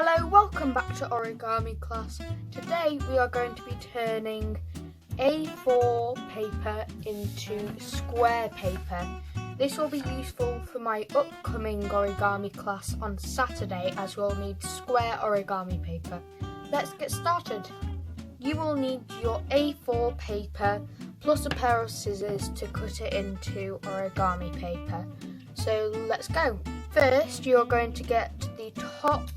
Hello, welcome back to Origami class. Today we are going to be turning A4 paper into square paper. This will be useful for my upcoming origami class on Saturday, as we'll need square origami paper. Let's get started. You will need your A4 paper plus a pair of scissors to cut it into origami paper. So let's go. First, you're going to get the top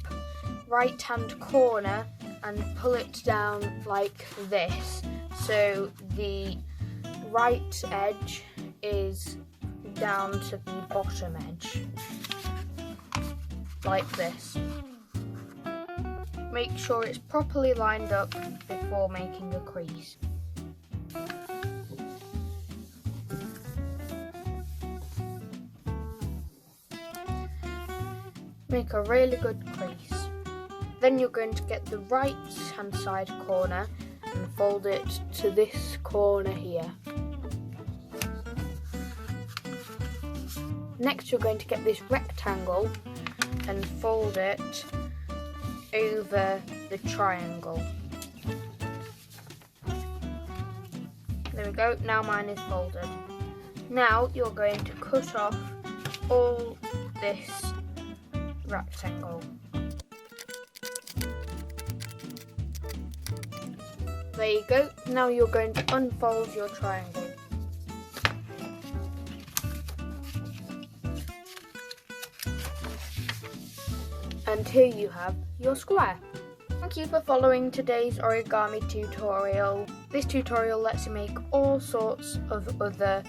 right hand corner and pull it down like this, so the right edge is down to the bottom edge, like this. Make sure it's properly lined up before making a crease. Make a really good crease. Then you're going to get the right hand side corner and fold it to this corner here. Next you're going to get this rectangle and fold it over the triangle. There we go, now mine is folded. Now you're going to cut off all this rectangle. There you go. Now you're going to unfold your triangle. And here you have your square. Thank you for following today's origami tutorial. This tutorial lets you make all sorts of other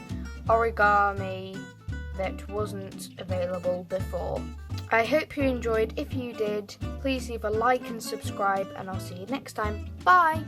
origami that wasn't available before. I hope you enjoyed. If you did, please leave a like and subscribe, and I'll see you next time. Bye!